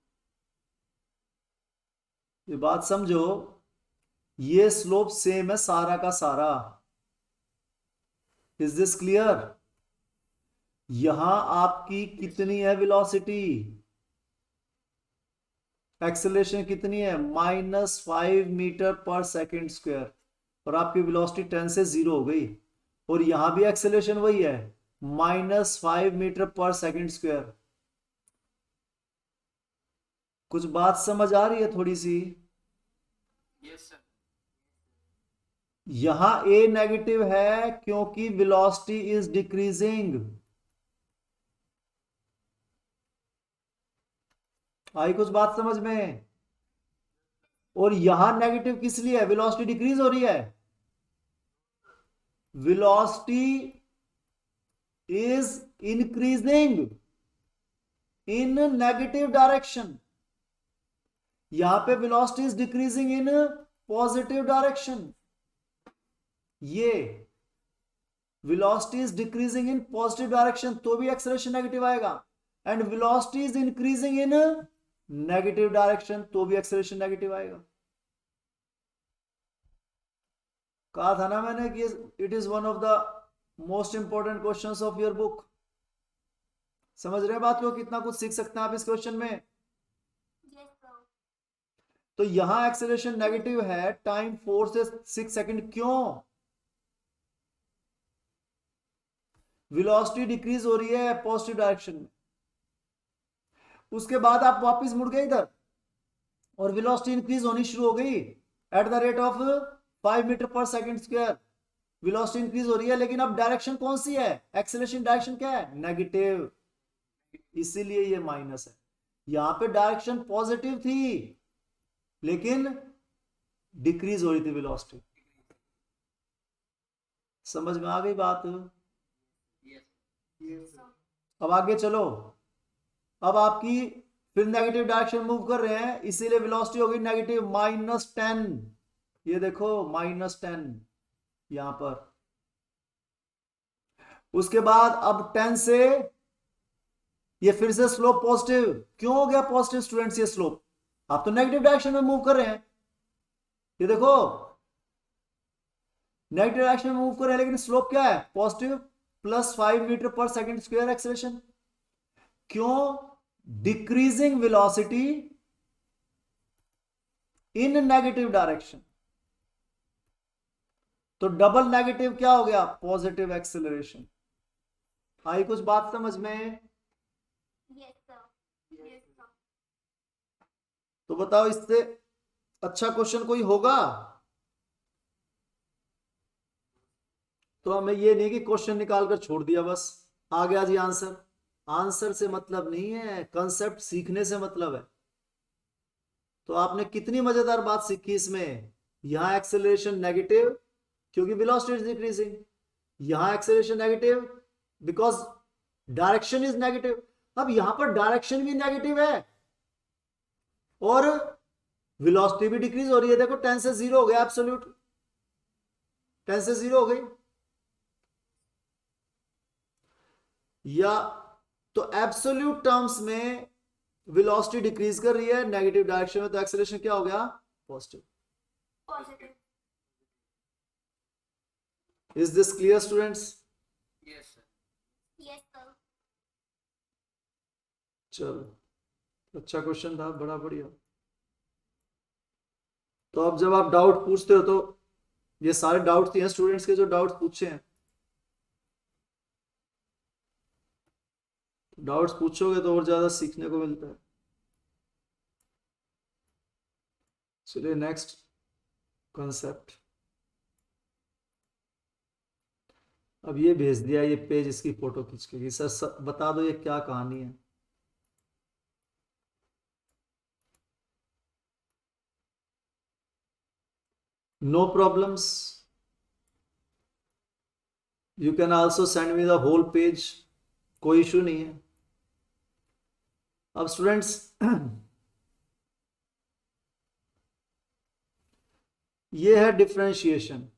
[SPEAKER 1] ये बात समझो। ये स्लोप सेम है सारा का सारा। Is this clear? यहां आपकी कितनी है वेलोसिटी? एक्सेलरेशन कितनी है? -5 मीटर पर सेकंड स्क्वायर। और आपकी वेलोसिटी 10 से 0 हो गई। और यहां भी एक्सेलरेशन वही है, -5 मीटर पर सेकंड स्क्वायर। कुछ बात समझ आ रही है थोड़ी सी?
[SPEAKER 2] Yes, sir.
[SPEAKER 1] यहां ए नेगेटिव है क्योंकि वेलोसिटी इज डिक्रीजिंग। आई कुछ बात समझ में? और यहां नेगेटिव किस लिए है? वेलोसिटी डिक्रीज हो रही है, velocity is increasing in negative direction. यहां पे velocity is decreasing in positive direction. ये velocity is decreasing in positive direction तो भी एक्सेलरेशन नेगेटिव आएगा, and velocity is increasing in negative direction तो भी एक्सेलरेशन नेगेटिव आएगा। कहा था ना मैंने कि it is one of the most important questions of your book. समझ रहे हैं बात को? कितना कुछ सीख सकते हैं आप इस क्वेश्चन में।
[SPEAKER 2] Yes, sir.
[SPEAKER 1] तो यहां एक्सेलरेशन नेगेटिव है टाइम 4 से 6 सेकंड। क्यों? वेलोसिटी डिक्रीज हो रही है पॉजिटिव डायरेक्शन में। उसके बाद आप वापस मुड़ गए इधर और वेलोसिटी इंक्रीज होनी शुरू हो गई at the rate of 5 metre पर सेकंड स्क्वायर। वेलोसिटी इंक्रीज हो रही है, लेकिन अब डायरेक्शन कौन सी है? एक्सेलरेशन डायरेक्शन क्या है? नेगेटिव, इसीलिए ये माइनस है। यहां पे डायरेक्शन पॉजिटिव थी लेकिन डिक्रीज हो रही थी वेलोसिटी। समझ में आ गई बात?
[SPEAKER 2] Yes. Yes, sir.
[SPEAKER 1] अब आगे चलो। अब आपकी फिर नेगेटिव डायरेक्शन मूव कर रहे हैं, इसीलिए वेलोसिटी हो गई नेगेटिव -10। ये देखो -10 यहां पर। उसके बाद अब 10 से ये फिर से स्लोप पॉजिटिव। क्यों हो गया पॉजिटिव स्टूडेंट्स ये स्लोप? आप तो नेगेटिव डायरेक्शन में मूव कर रहे हैं। ये देखो नेगेटिव डायरेक्शन में मूव कर रहे हैं, लेकिन स्लोप क्या है? पॉजिटिव, +5 मीटर पर सेकंड स्क्वायर एक्सेलरेशन। क्यों? डिक्रीजिंग वेलोसिटी इन नेगेटिव डायरेक्शन। तो डबल नेगेटिव क्या हो गया? Positive acceleration. आई कुछ बात समझ में?
[SPEAKER 2] Yes, sir. Yes, sir.
[SPEAKER 1] तो बताओ इससे अच्छा क्वेश्चन कोई होगा? तो हमें ये नहीं कि क्वेश्चन निकाल कर छोड़ दिया बस आ गया जी आंसर। आंसर से मतलब नहीं है, कंसेप्ट सीखने से मतलब है। तो आपने कितनी मजेदार बात सीखी इसमें, यहां एक्सेलरेशन नेगेटिव क्योंकि वेलोसिटी इज डिक्रीजिंग, यहां acceleration negative because direction is negative. अब यहां पर डायरेक्शन भी नेगेटिव है और वेलोसिटी भी डिक्रीज हो रही है। देखो 10 से 0 हो गया, एब्सोल्यूट 10 से 0 हो गई। या तो एब्सोल्यूट टर्म्स में वेलोसिटी डिक्रीज कर रही है नेगेटिव डायरेक्शन में, तो एक्सेलरेशन क्या हो गया, positive.
[SPEAKER 2] Positive.
[SPEAKER 1] Is this clear students?
[SPEAKER 2] Yes, sir.
[SPEAKER 1] चलो अच्छा क्वेश्चन था, बड़ा बढ़िया। तो अब जब आप डाउट पूछते हो तो ये सारे डाउट थे स्टूडेंट्स के जो डाउट पूछे हैं, डाउट्स पूछोगे तो और ज्यादा सीखने को मिलता है। चलिए नेक्स्ट कॉन्सेप्ट। अब ये भेज दिया ये पेज, इसकी फोटो खींच के कि सर बता दो ये क्या कहानी है। No problems, you can also send me the whole page, कोई इशू नहीं है। अब स्टूडेंट्स ये है डिफरेंशिएशन,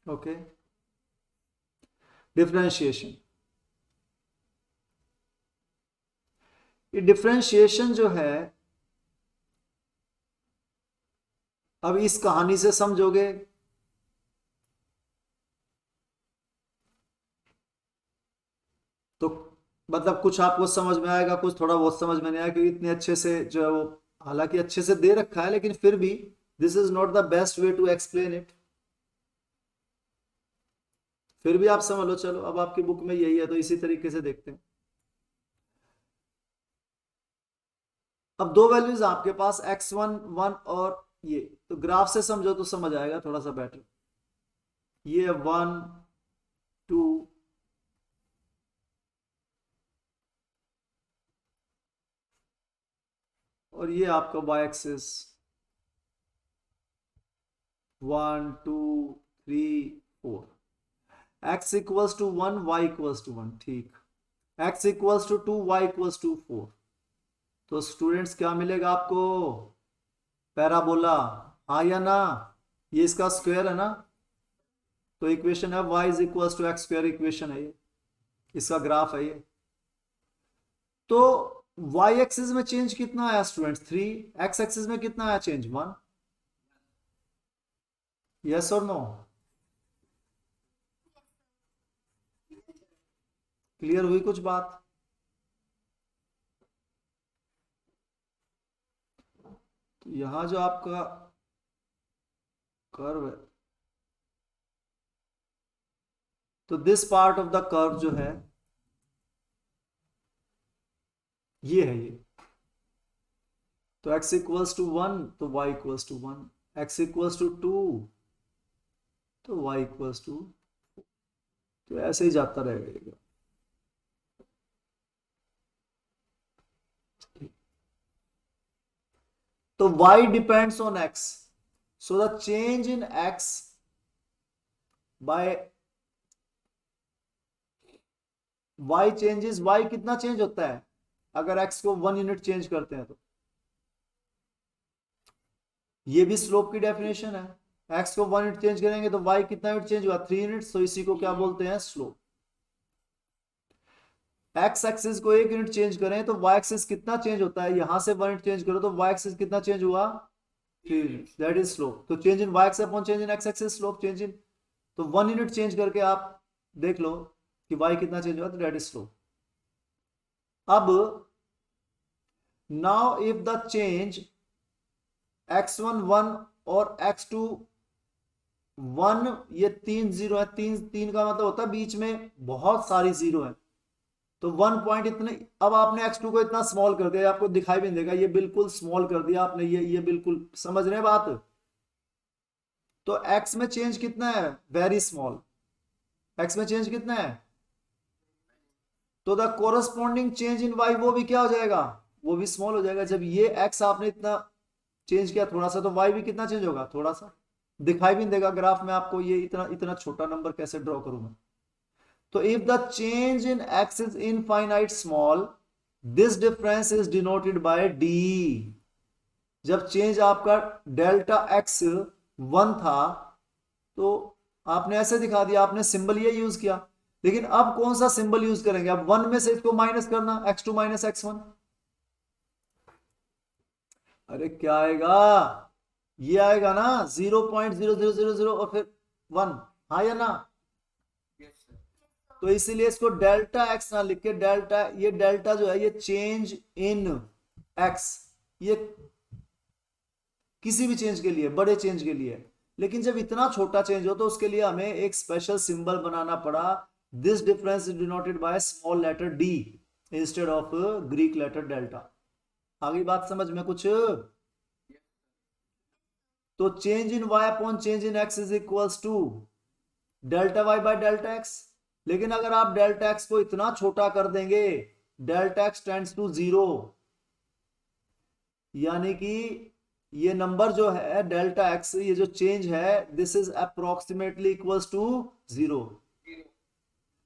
[SPEAKER 1] ओके, डिफरेंशिएशन। ये डिफरेंशिएशन जो है, अब इस कहानी से समझोगे तो मतलब कुछ आपको समझ में आएगा, कुछ थोड़ा बहुत समझ में नहीं आएगा, क्योंकि इतने अच्छे से जो है वो हालांकि अच्छे से दे रखा है, लेकिन फिर भी this is not the best way to explain it. फिर भी आप समझ लो, चलो अब आपकी बुक में यही है तो इसी तरीके से देखते हैं। अब दो वैल्यूज आपके पास x1 1 और ये, तो ग्राफ से समझो तो समझ आएगा थोड़ा सा बेटर। ये 1 2 और ये आपका y axis 1 2 3 4, x equals to 1 y equals to 1, ठीक, x equals to 2 y equals to 4। तो स्टूडेंट्स क्या मिलेगा आपको, पैराबोला, हाँ या ना, ये इसका स्क्वायर है ना, तो इक्वेशन है y is equals to x square, equation है ये, इसका ग्राफ है ये। तो y एक्सिस में चेंज कितना आया स्टूडेंट्स 3, x एक्सिस में कितना आया चेंज 1, यस और नो, क्लियर हुई कुछ बात? तो यहां जो आपका कर्व है, तो this part of the curve जो है ये है ये, तो x इक्वल्स टू 1 तो y equals to 1, x equals to 2 तो y इक्वल्स टू, तो ऐसे ही जाता रहेगा। तो y depends on x, so the change in x by y changes, y कितना चेंज होता है अगर x को 1 यूनिट चेंज करते हैं तो, ये भी स्लोप की डेफिनेशन है, x को 1 यूनिट चेंज करेंगे तो y कितना यूनिट चेंज हुआ 3 यूनिट, तो इसी को क्या बोलते हैं स्लोप। x एक्सिस को 1 यूनिट चेंज करें तो y एक्सिस कितना चेंज होता है, यहां से 1 यूनिट चेंज करो तो y एक्सिस कितना चेंज हुआ 3 यूनिट, दैट इज स्लोप। तो change in y axis upon change in x axis, slope change in, तो 1 यूनिट चेंज करके आप देख लो कि y कितना चेंज हुआ, तो दैट इज स्लोप। अब now if the change x1 1 और x2 1, ये 3 जीरो है, 3 का मतलब होता है बीच में बहुत सारी जीरो है, तो 1 पॉइंट इतने, अब आपने x2 को इतना स्मॉल कर दिया, आपको दिखाई भी नहीं देगा, ये बिल्कुल स्मॉल कर दिया आपने, ये बिल्कुल, समझ रहे हैं बात? तो x में चेंज कितना है, वेरी स्मॉल, x में चेंज कितना है, तो the corresponding change in y वो भी क्या हो जाएगा वो भी स्मॉल हो जाएगा। जब ये x आपने इतना चेंज किया थोड़ा सा, तो y भी कितना चेंज होगा, थोड़ा सा। दिखाई भी नहीं देगा ग्राफ में आपको, ये इतना इतना छोटा नंबर कैसे ड्रॉ करूं मैं। तो if the change in x is infinite small, this difference is denoted bye d। जब चेंज आपका डेल्टा x 1 था तो आपने ऐसे दिखा दिया, आपने सिंबल ये यूज किया। लेकिन अब कौन सा सिंबल यूज करेंगे, अब 1 में से इसको माइनस करना, x2 माइनस x1। अरे क्या आएगा, ये आएगा ना 0.0000 और फिर 1, हाँ या ना। तो इसीलिए इसको डेल्टा एक्स ना लिख के डेल्टा, ये डेल्टा जो है ये चेंज इन एक्स, ये किसी भी चेंज के लिए, बड़े चेंज के लिए। लेकिन जब इतना छोटा चेंज हो तो उसके लिए हमें एक स्पेशल सिंबल बनाना पड़ा। This difference is denoted by small letter d instead of Greek letter delta. आगे बात समझ में कुछ। तो change in y upon change in x is equals to delta y by delta x। लेकिन अगर आप डेल्टा x को इतना छोटा कर देंगे, डेल्टा x टेंड्स टू 0, यानी कि ये नंबर जो है डेल्टा x, ये जो चेंज है this is approximately equals to 0।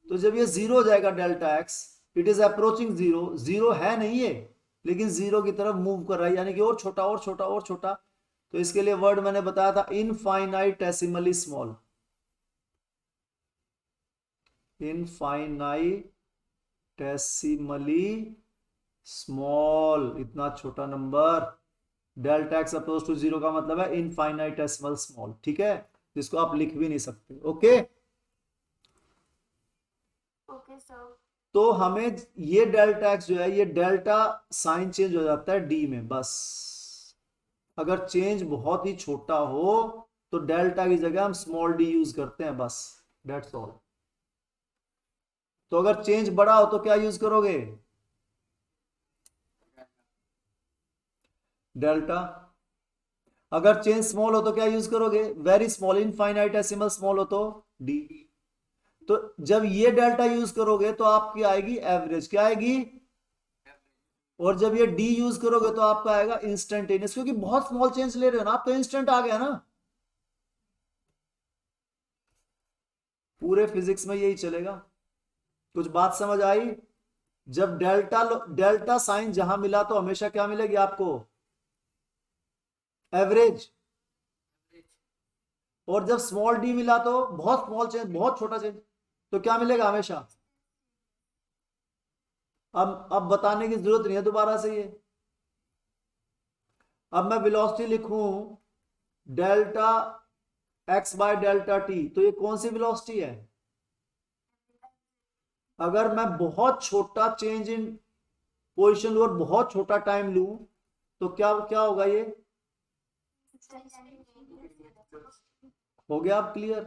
[SPEAKER 1] तो जब ये 0 हो जाएगा delta x, it is approaching 0, 0 है नहीं ये, लेकिन 0 की तरफ मूव कर रहा है, यानी कि और छोटा और छोटा और छोटा। तो इसके लिए वर्ड मैंने बताया था इनफाइनाइटेसिमली स्मॉल। इनफाइनाइटेसिमली स्मॉल, इतना छोटा number. Delta x approach to 0 का मतलब है इनफाइनाइटेसिमल स्मॉल, ठीक है, जिसको आप लिख भी नहीं सकते। Okay
[SPEAKER 2] okay sir.
[SPEAKER 1] तो हमें ये डेल्टा एक्स जो है, ये डेल्टा साइन चेंज हो जाता है डी में बस। अगर चेंज बहुत ही छोटा हो तो डेल्टा की जगह हम स्मॉल डी यूज करते हैं, बस दैट्स ऑल। तो अगर चेंज बड़ा हो तो क्या यूज करोगे, डेल्टा। अगर चेंज स्मॉल हो तो क्या यूज करोगे, वेरी स्मॉल, इनफाइनाइटेसिमल स्मॉल हो तो डी। तो जब ये डेल्टा यूज करोगे तो आपकी आएगी एवरेज, क्या आएगी, और जब ये डी यूज करोगे तो आपका आएगा इंस्टेंटेनियस, क्योंकि बहुत स्मॉल चेंज ले रहे हो ना आप, तो इंस्टेंट आ गया ना। पूरे फिजिक्स में यही चलेगा। कुछ बात समझ आई। जब डेल्टा डेल्टा साइन जहां मिला तो हमेशा क्या मिलेगी आपको, एवरेज। और जब स्मॉल डी मिला तो बहुत स्मॉल चेंज, बहुत छोटा चेंज, तो क्या मिलेगा हमेशा। अब बताने की जरूरत नहीं है दोबारा से ये। अब मैं वेलोसिटी लिखूं delta x by delta T, तो ये कौन सी वेलोसिटी है। अगर मैं बहुत छोटा चेंज इन पोजीशन लूं और बहुत छोटा टाइम लूं तो क्या क्या होगा, ये हो गया। आप क्लियर।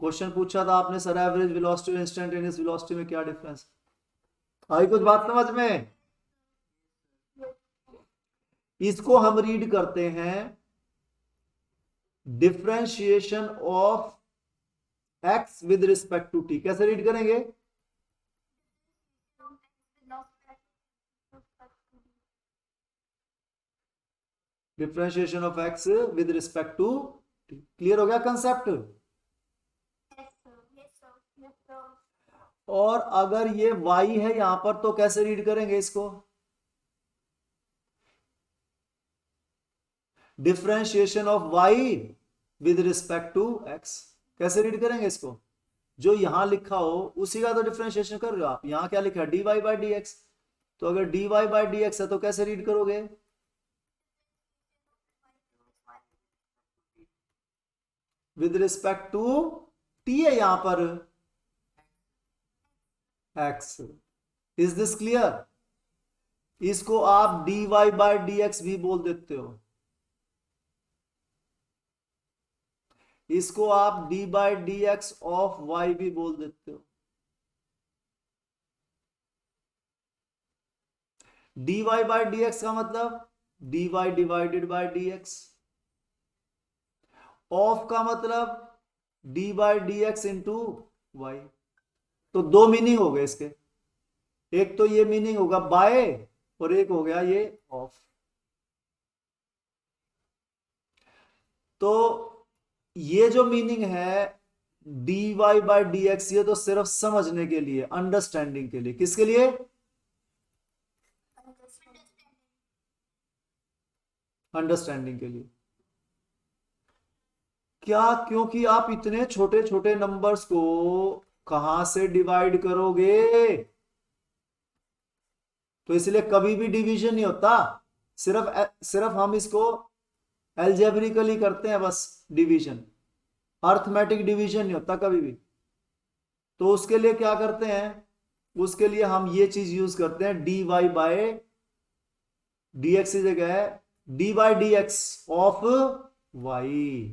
[SPEAKER 1] क्वेश्चन पूछा था आपने सर एवरेज वेलोसिटी और इंस्टेंटेनियस वेलोसिटी में क्या डिफरेंस। आई कुछ बात समझ में। इसको हम रीड करते हैं differentiation of x with respect to t. कैसे रीड करेंगे, differentiation of x with respect to t. Clear हो गया कंसेप्ट। और अगर ये y है यहां पर तो कैसे रीड करेंगे इसको, differentiation of y with respect to x। कैसे रीड करेंगे इसको, जो यहां लिखा हो उसी का तो डिफरेंशिएशन कर रहे हो आप। यहां क्या लिखा है, dy बाई डी एक्स। तो अगर dy बाई डी एक्स है तो कैसे रीड करोगे, विद रिस्पेक्ट टू t है यहां पर x। Is this clear. इसको आप dy बाई डी एक्स भी बोल देते हो, इसको आप d by d x of y भी बोल देते हो। D y by d x का मतलब d y divided by d x, of का मतलब d by d x into y. तो दो मीनिंग हो गए इसके। एक तो ये मीनिंग होगा बाय, और एक हो गया ये ऑफ। तो ये जो मीनिंग है dy बाय dx, ये तो सिर्फ समझने के लिए, अंडरस्टैंडिंग के लिए। किसके लिए? अंडरस्टैंडिंग के लिए। क्या? क्योंकि आप इतने छोटे छोटे नंबर्स को कहां से डिवाइड करोगे? तो इसलिए कभी भी डिवीजन नहीं होता, सिर्फ हम इसको एल्जेब्रिकली करते हैं बस डिवीजन। अर्थमेटिक डिवीजन नहीं होता कभी भी। तो उसके लिए क्या करते हैं? उसके लिए हम ये चीज यूज करते हैं, dy बाय dx की जगह d by dx of y।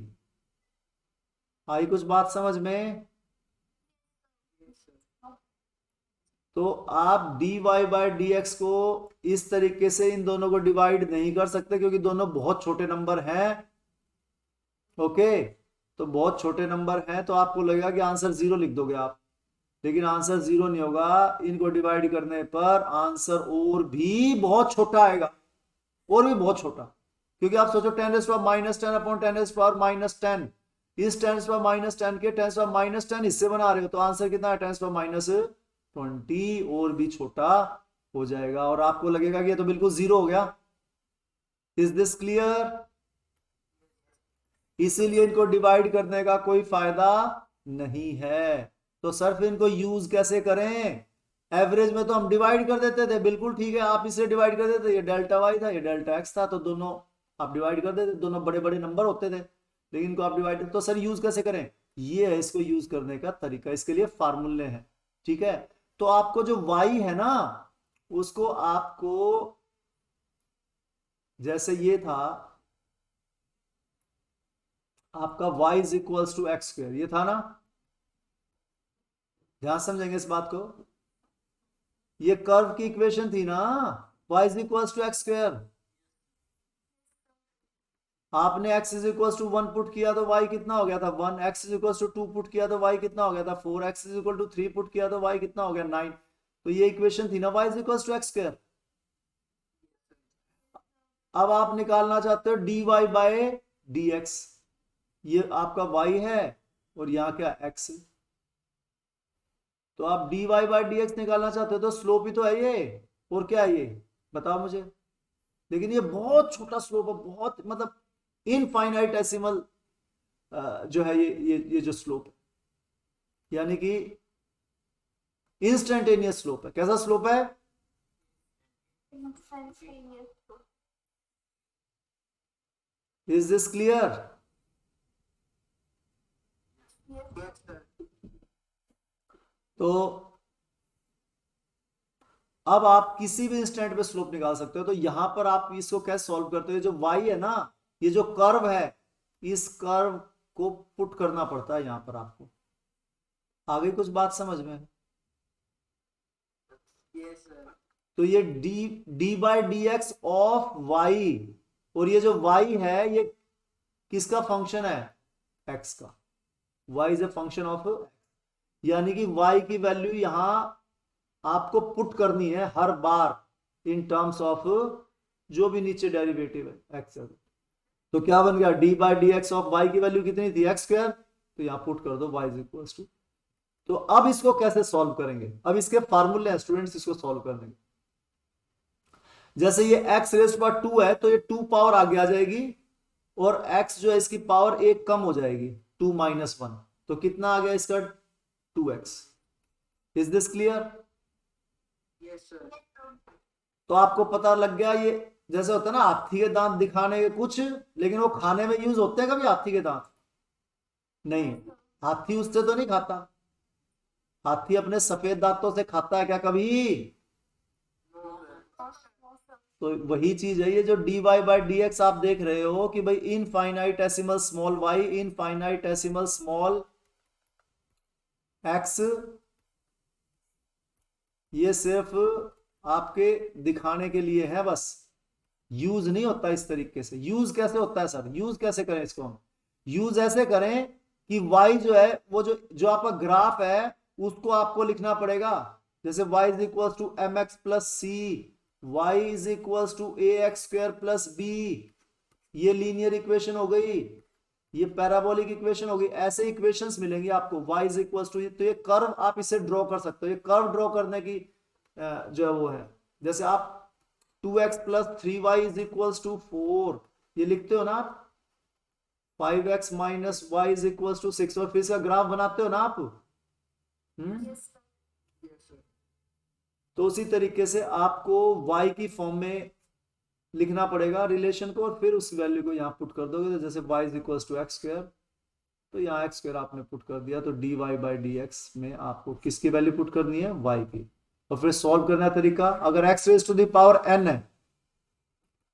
[SPEAKER 1] आई कुछ बात समझ में? तो आप dy बाय dx को इस तरीके से इन दोनों को डिवाइड नहीं कर सकते, क्योंकि दोनों बहुत छोटे नंबर हैं। ओके, तो बहुत छोटे नंबर हैं, तो आपको लगेगा कि आंसर 0 लिख दोगे आप, लेकिन आंसर 0 नहीं होगा। इनको डिवाइड करने पर आंसर और भी बहुत छोटा आएगा, और भी बहुत छोटा। क्योंकि आप सोचो 10⁻10 अपॉन 10⁻−10, इस 10⁻10 के 10⁻10 हिस्से बना रहे हो, तो आंसर कितना है? 10⁻20, और भी छोटा हो जाएगा, और आपको लगेगा कि ये तो बिल्कुल 0 हो गया। Is this clear? इसीलिए इनको डिवाइड करने का कोई फायदा नहीं है। तो सर फिर इनको यूज कैसे करें? एवरेज में तो हम डिवाइड कर देते थे, बिल्कुल ठीक है, आप इसे डिवाइड कर देते, ये डेल्टा वाई था, ये डेल्टा एक्स था, तो दोनों आप डिवाइड कर देते, दोनों बड़े बड़े नंबर होते थे, लेकिन इनको आप डिवाइड। तो सर यूज कैसे करें? ये है इसको यूज करने का तरीका, इसके लिए फार्मूले हैं। ठीक है, तो आपको जो y है ना, उसको आपको, जैसे ये था आपका y is equals to x square, ये था ना, ध्यान समझेंगे इस बात को। ये कर्व की इक्वेशन थी ना, y is equals to x square. आपने x is equals to 1 put किया तो y कितना हो गया था? 1। x is equals to 2 put किया तो y कितना हो गया था? 4। x is equal to 3 put किया तो y कितना हो गया? 9। तो ये इक्वेशन थी ना y is equals to x square. अब आप निकालना चाहते हो dy बाय dx, ये आपका y है और यहाँ क्या x है। तो आप dy बाय dx निकालना चाहते हो, तो स्लोप ही तो है ये, और क्या है ये बताओ मुझे। लेकिन ये बहुत छोटा स्लोप है, बहुत मतलब इनफाइनाइटेसिमल जो है ये जो स्लोप है, यानी कि इंस्टेंटेनियस स्लोप है। कैसा स्लोप है? Is this clear? तो अब आप किसी भी इंस्टेंट पे स्लोप निकाल सकते हो। तो यहां पर आप इसको कैसे सॉल्व करते हो? जो y है ना, ये जो कर्व है, इस कर्व को पुट करना पड़ता है यहां पर आपको। आगे कुछ बात समझ में? तो ये d by d x of y, और ये जो y है ये किसका फंक्शन है? x का। y is a function of, यानी कि y की वैल्यू यहां आपको पुट करनी है हर बार इन टर्म्स ऑफ जो भी नीचे डेरिवेटिव है x। तो क्या बन गया? D by d x of y की वैल्यू कितनी थी? X square. तो यहां पुट कर दो y इज इक्वल टू। तो अब इसको कैसे सॉल्व करेंगे? अब इसके फार्मूले हैं स्टूडेंट्स इसको सॉल्व करने के। जैसे ये x रेज़ पावर 2 है, तो ये 2 पावर आगे आ जाएगी, और x जो है इसकी पावर 1 कम हो जाएगी, 2 - 1। तो कितना आ गया इसका? 2x। Is this clear?
[SPEAKER 2] Yes sir.
[SPEAKER 1] तो आपको पता लग गया, ये जैसे होता है ना हाथी के दांत दिखाने के कुछ, लेकिन वो खाने में यूज होते हैं कभी हाथी के दांत? नहीं, हाथी उससे तो नहीं खाता। हाथी अपने सफेद दांतों से खाता है क्या कभी? तो वही चीज है, ये जो dy बाय dx आप देख रहे हो कि भाई infinitesimal small y, infinitesimal small x, ये सिर्फ आपके दिखाने के लिए है बस, यूज नहीं होता इस तरीके से। यूज कैसे होता है सर? यूज कैसे करें इसको हम? यूज ऐसे करें कि y जो है वो जो आपका ग्राफ है उसको आपको लिखना पड़ेगा। जैसे y is equal to mx plus c y is equals to a x square plus b, ये लीनियर इक्वेशन हो गई, ये पैराबोलिक इक्वेशन होगी। ऐसे इक्वेशंस मिलेंगी आपको y इज इक्वल्स टू, तो ये कर्व आप इसे ड्रॉ कर सकते हो। ये कर्व ड्रॉ करने की जो है वो है, जैसे आप 2x plus 3y is equals to 4 ये लिखते हो ना आप, 5x minus y is equals to 6, और फिर इसका ग्राफ बनाते हो ना आप।
[SPEAKER 2] Yes, sir.
[SPEAKER 1] तो उसी तरीके से आपको y की फॉर्म में लिखना पड़ेगा रिलेशन को, और फिर उस वैल्यू को यहाँ पुट कर दोगे। तो जैसे y is equals to x square, तो यहाँ एक्स स्क्वायर आपने पुट कर दिया, तो dy बाई डी एक्स में आपको किसकी वैल्यू पुट करनी है, y की। और फिर सॉल्व करने का तरीका, अगर x raise to the power n है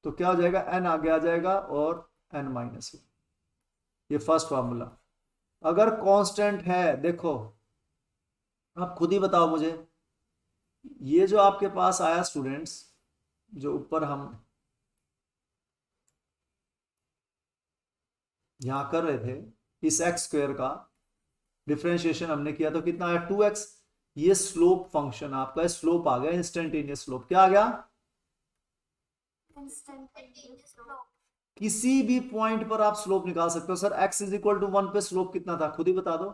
[SPEAKER 1] तो क्या हो जाएगा, n आगे आ जाएगा और n माइनस 1, ये फर्स्ट फार्मूला। अगर कांस्टेंट है, देखो आप खुद ही बताओ मुझे, ये जो आपके पास आया स्टूडेंट्स, जो ऊपर हम यहां कर रहे थे, इस एक्स स्क्वायर का डिफरेंशिएशन हमने किया तो कितना आया, 2x। ये स्लोप फंक्शन आपका, स्लोप आ गया, इंस्टेंटेनियस स्लोप। क्या आ गया, किसी भी पॉइंट पर आप स्लोप निकाल सकते हो। Sir x is equal to 1 पे स्लोप कितना था, खुद ही बता दो।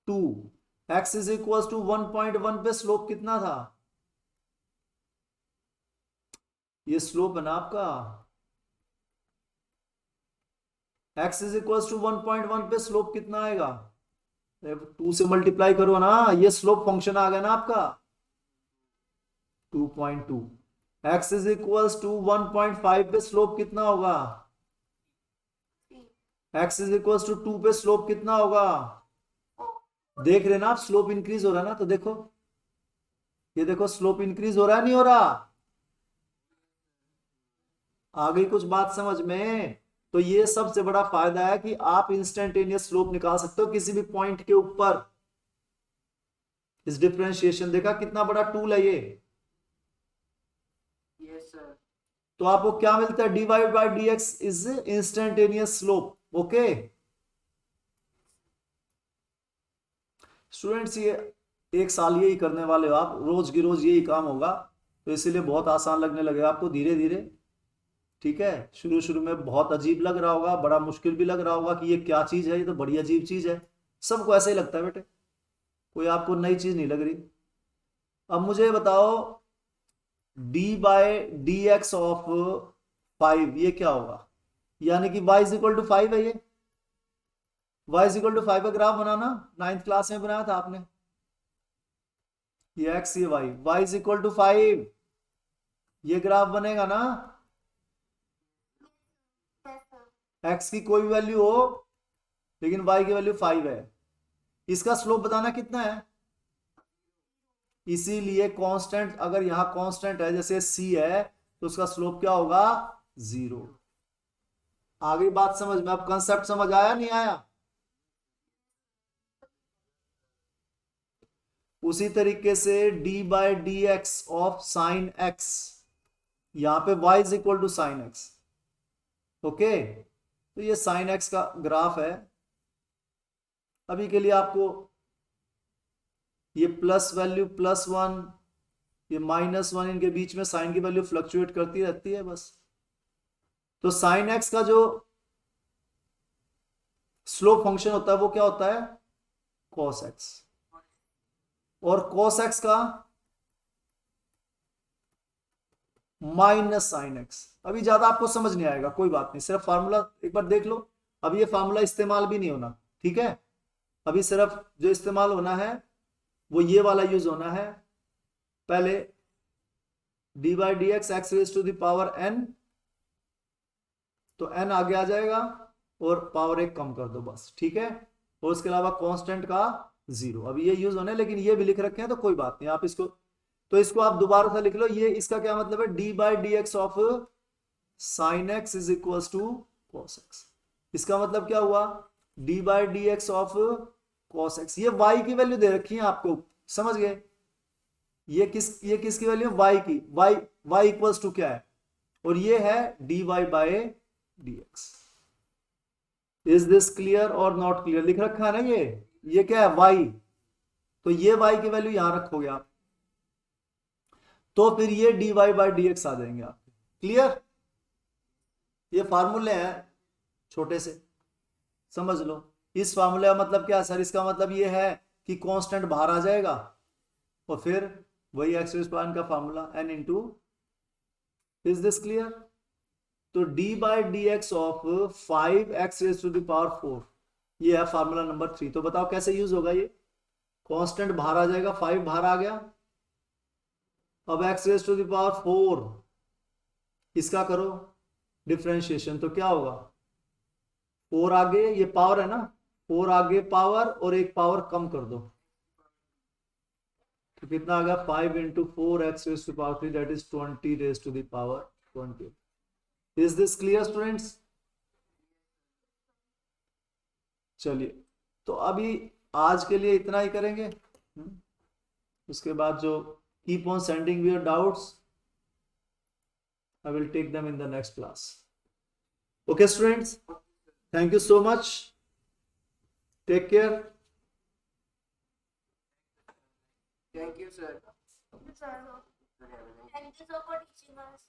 [SPEAKER 1] 2, x इज इक्वल टू 1.1 पे स्लोप कितना था, ये स्लोप है ना आपका। x इज इक्वल टू 1.1 पे स्लोप कितना आएगा, 2 से मल्टीप्लाई करो ना, ये स्लोप फंक्शन आ गया ना आपका 2.2। x इज इक्वल टू 1.5 पे स्लोप कितना होगा, x इज इक्वल टू 2 पे स्लोप कितना होगा। देख रहे ना आप, स्लोप इंक्रीज हो रहा है ना, तो देखो ये देखो स्लोप इंक्रीज हो रहा है, नहीं हो रहा, आ गई कुछ बात समझ में। तो ये सबसे बड़ा फायदा है कि आप इंस्टेंटेनियस स्लोप निकाल सकते हो किसी भी पॉइंट के ऊपर। इस डिफरेंशिएशन देखा कितना बड़ा टूल है ये।
[SPEAKER 2] Yes, sir.
[SPEAKER 1] तो आपको क्या मिलता है, dy by d x is instantaneous slope. Okay students, ये एक साल यही करने वाले हो आप, रोज की रोज यही काम होगा, तो इसीलिए बहुत आसान लगने लगेगा आपको धीरे धीरे। ठीक है, शुरू शुरू में बहुत अजीब लग रहा होगा, बड़ा मुश्किल भी लग रहा होगा कि ये क्या चीज है, ये तो बड़ी अजीब चीज है। सबको ऐसा ही लगता है बेटे, कोई आपको नई चीज नहीं लग रही। अब मुझे बताओ, d by d x of 5 ये क्या होगा, यानी कि y इज इक्वल टू 5 है। ये y इज इक्वल टू 5 का ग्राफ बनाना, 9th क्लास में बनाया था आपने। ये x, ये y इज इक्वल टू 5, ये ग्राफ बनेगा ना। x की कोई वैल्यू हो, लेकिन y की वैल्यू 5 है। इसका स्लोप बताना कितना है, इसीलिए कांस्टेंट, अगर यहां कांस्टेंट है जैसे c है, तो उसका स्लोप क्या होगा, 0। आगे बात समझ में, अब कंसेप्ट समझ आया नहीं आया। उसी तरीके से d by d x of sine x, यहां पे y is equal to sine x। Okay, तो ये साइन x का ग्राफ है। अभी के लिए आपको ये प्लस वैल्यू +1, ये -1, इनके बीच में साइन की वैल्यू फ्लक्चुएट करती रहती है बस। तो साइन x का जो स्लोप फंक्शन होता है वो क्या होता है, cos x, और cos x का माइनस साइन x। अभी ज्यादा आपको समझ नहीं आएगा, कोई बात नहीं, सिर्फ फार्मूला एक बार देख लो। अब ये फार्मूला इस्तेमाल भी नहीं होना, ठीक है। अभी सिर्फ जो इस्तेमाल होना है वो ये वाला यूज होना है। पहले d by d x x raise to the power n, तो n आगे आ जाएगा और पावर 1 कम कर दो बस, ठीक है। और उसके अलावा कांस्टेंट का 0, अभी ये यूज होना है, लेकिन ये भी लिख रखे हैं तो कोई बात नहीं, आप इसको, तो इसको आप दोबारा से लिख लो। ये इसका क्या मतलब है, d by d x of sine x is equal to cos x. इसका मतलब क्या हुआ, d by d x of cos x. ये y की वैल्यू दे रखी है आपको, समझ गए। ये किसकी वैल्यू, y की। y इक्वल्स टू क्या है, और ये है dy by dx। Is this clear और नॉट क्लियर, लिख रखा है ना ये क्या है y, तो ये y की वैल्यू यहां रखोगे आप, तो फिर ये dy बाई डी एक्स आ जाएंगे आपके। क्लियर? ये फार्मूले हैं छोटे से, समझ लो। इस फार्मूले का मतलब क्या सर? इसका मतलब ये है कि कांस्टेंट बाहर आ जाएगा और फिर वही एक्स रेज पावर का formula n into. Is this clear? तो d by d x of 5x raise to the power 4, ये है फार्मूला नंबर 3। तो बताओ कैसे यूज होगा ये? कांस्टेंट बाहर आ जाएगा, 5 बाहर आ गया। अब x raise to the power 4 इसका करो डिफरेंशिएशन, तो क्या होगा? 4 आगे, ये पावर है ना, 4 आगे पावर और एक पावर कम कर दो, तो कितना आ गया? 5 into 4x raise to power 3, that is 20 raise to the power 20। Is this clear students? चलिए, तो अभी आज के लिए इतना ही करेंगे। उसके बाद जो keep on sending your doubts, I will take them in the next class. Okay, students. Thank you so much. Take care.
[SPEAKER 2] Thank you, sir.
[SPEAKER 3] Thank you, sir, for teaching us.